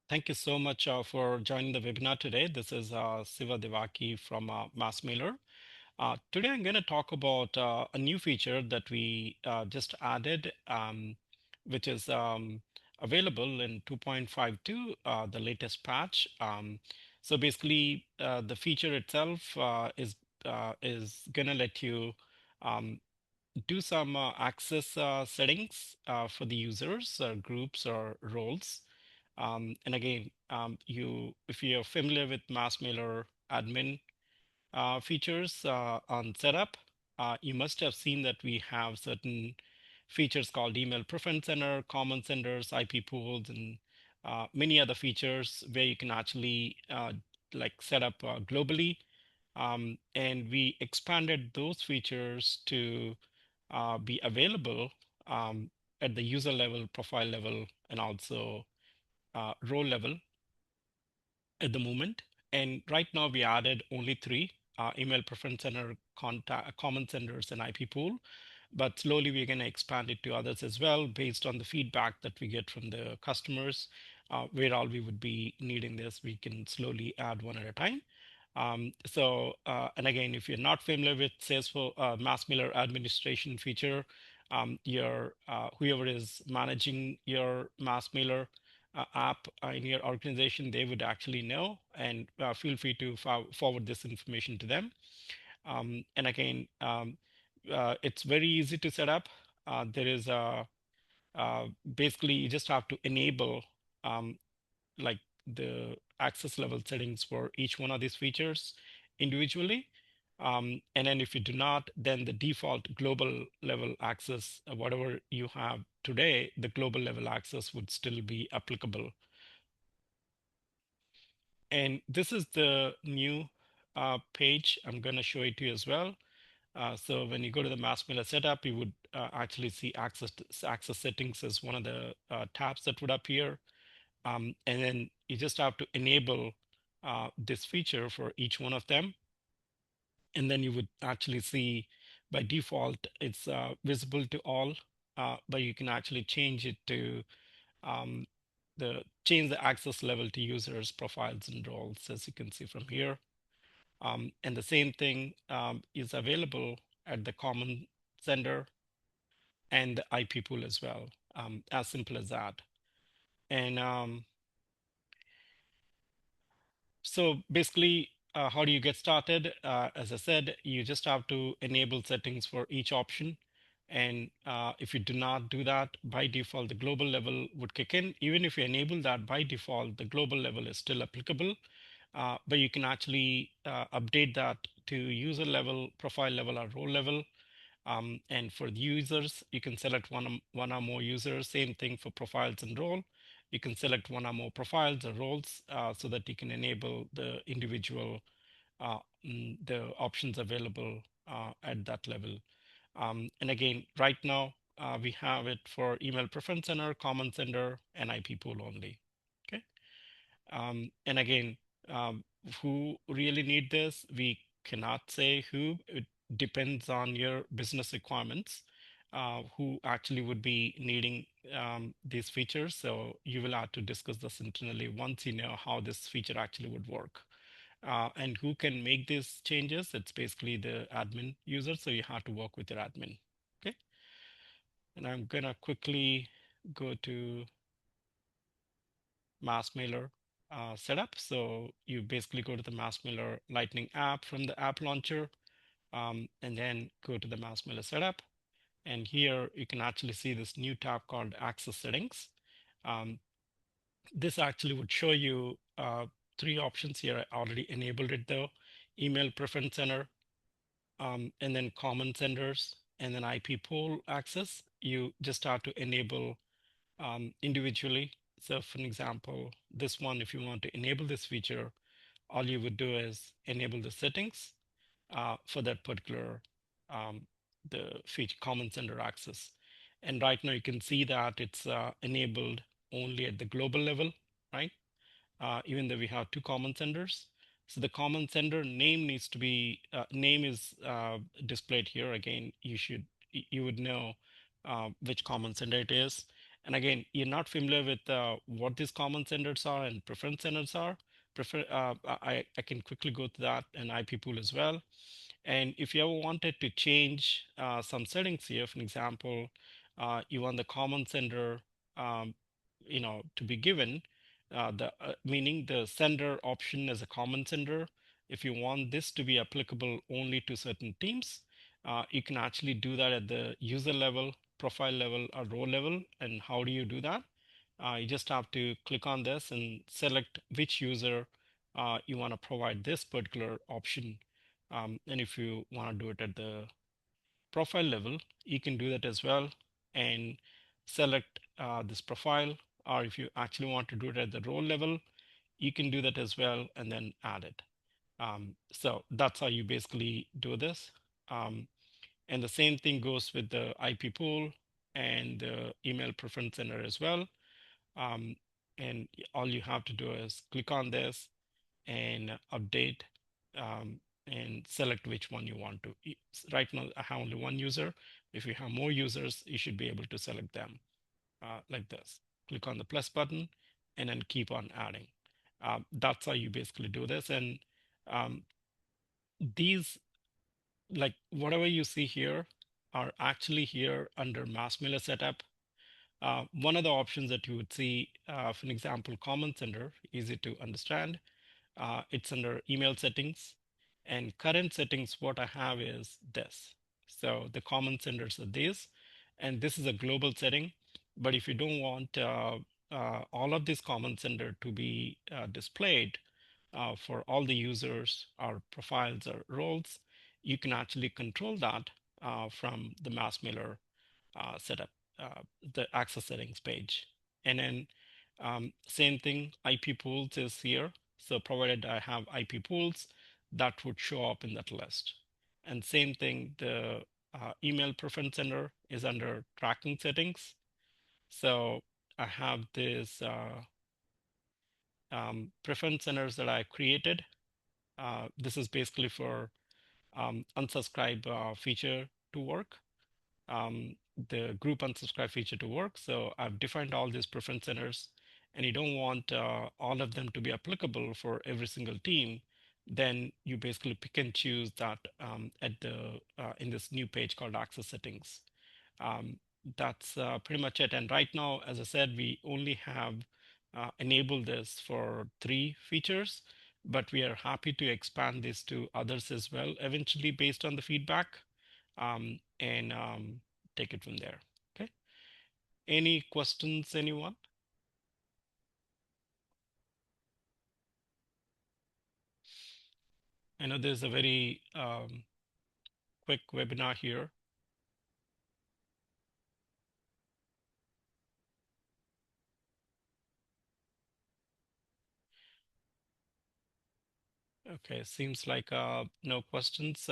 Thank you so much for joining the webinar today. This is 𝗟𝗧𝗦 from MassMailer. Today I'm going to talk about a new feature that we just added, which is available in 2.52, the latest patch. So basically, the feature itself is going to let you um, do some access settings for the users, groups, or roles. And again, if you're familiar with MassMailer admin features on setup, you must have seen that we have certain features called email preference center, common senders, IP pools, and many other features where you can actually like set up globally. And we expanded those features to be available at the user level, profile level, and also role level at the moment. And right now we added only three: email preference center, contact, common senders, and IP pool. But slowly we're going to expand it to others as well based on the feedback that we get from the customers. Where all we would be needing this, we can slowly add one at a time. And again, if you're not familiar with Salesforce MassMailer administration feature, your whoever is managing your MassMailer app in your organization, they would actually know, and feel free to forward this information to them. And again, it's very easy to set up. There is a basically you just have to enable um, like the access level settings for each one of these features individually. And then if you do not, then the default global level access, whatever you have today, the global level access would still be applicable. And this is the new page. I'm going to show it to you as well. So when you go to the MassMailer setup, you would actually see access settings as one of the tabs that would appear. And then you just have to enable this feature for each one of them. And then you would actually see by default, it's visible to all, but you can actually change it to um, change the access level to users, profiles, and roles, as you can see from here. And the same thing is available at the common sender and the IP pool as well, as simple as that. And so basically, how do you get started? As I said, you just have to enable settings for each option. And if you do not do that, by default, the global level would kick in. Even if you enable that by default, the global level is still applicable. But you can actually update that to user level, profile level, or role level. And for the users, you can select one or more users. Same thing for profiles and role. You can select one or more profiles or roles so that you can enable the individual the options available at that level. And again, right now we have it for email preference center, common sender, and IP pool only. Okay. And again, who really need this? We cannot say who. It depends on your business requirements, who actually would be needing these features. So you will have to discuss this internally once you know how this feature actually would work. And who can make these changes? It's basically the admin user. So you have to work with your admin. Okay. And I'm gonna quickly go to MassMailer setup. So you basically go to the MassMailer Lightning app from the app launcher, and then go to the MassMailer setup. And here you can actually see this new tab called Access Settings. This actually would show you three options here. I already enabled it though: email preference center, and then common senders, and then IP pool access. You just have to enable individually. So for an example, this one, if you want to enable this feature, all you would do is enable the settings for that particular the feature common sender access. And right now you can see that it's enabled only at the global level, right? Even though we have two common senders. So the common sender name needs to be, name is displayed here. Again, you would know which common sender it is. And again, you're not familiar with what these common senders are and preference senders are. I can quickly go to that and IP pool as well. And if you ever wanted to change some settings here, for example, you want the common sender, um, to be given, meaning the sender option as a common sender. If you want this to be applicable only to certain teams, you can actually do that at the user level, profile level, or role level. And how do you do that? You just have to click on this and select which user you want to provide this particular option. And if you want to do it at the profile level, you can do that as well and select this profile. Or if you actually want to do it at the role level, you can do that as well and then add it. So that's how you basically do this. And the same thing goes with the IP pool and the email preference center as well. And all you have to do is click on this and update, um, and select which one you want to. Right now, I have only one user. If you have more users, you should be able to select them like this. Click on the plus button and then keep on adding. That's how you basically do this. And um, these, like whatever you see here, are actually here under MassMailer setup. One of the options that you would see, for an example, common sender, easy to understand. It's under email settings, and current settings. What I have is this. So the common senders are these, and this is a global setting. But if you don't want all of these common sender to be displayed for all the users or profiles or roles, you can actually control that from the MassMailer setup, the access settings page. And then same thing, IP pools is here. So provided I have IP pools, that would show up in that list. And same thing, the email preference center is under tracking settings. So I have this preference centers that I created. This is basically for unsubscribe feature to work, the group unsubscribe feature to work. So I've defined all these preference centers, and you don't want all of them to be applicable for every single team. Then you basically pick and choose that at the in this new page called access settings. That's pretty much it. And right now, as I said, we only have enabled this for 3 features, but we are happy to expand this to others as well, eventually based on the feedback, and take it from there. Okay. Any questions, anyone? I know there's a very quick webinar here. Okay, seems like no questions.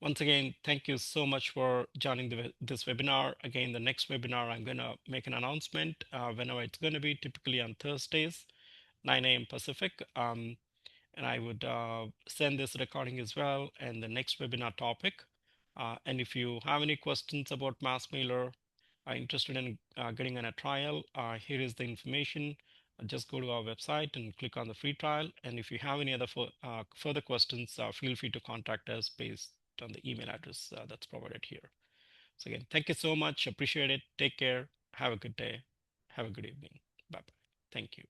Once again, thank you so much for joining this webinar. Again, the next webinar, I'm going to make an announcement whenever it's going to be, typically on Thursdays, 9 a.m. Pacific. And I would send this recording as well and the next webinar topic. And if you have any questions about MassMailer, are interested in getting on a trial, here is the information. Just go to our website and click on the free trial. And if you have any other further questions, feel free to contact us based on the email address that's provided here. So again, thank you so much. Appreciate it. Take care. Have a good day. Have a good evening. Bye-bye. Thank you.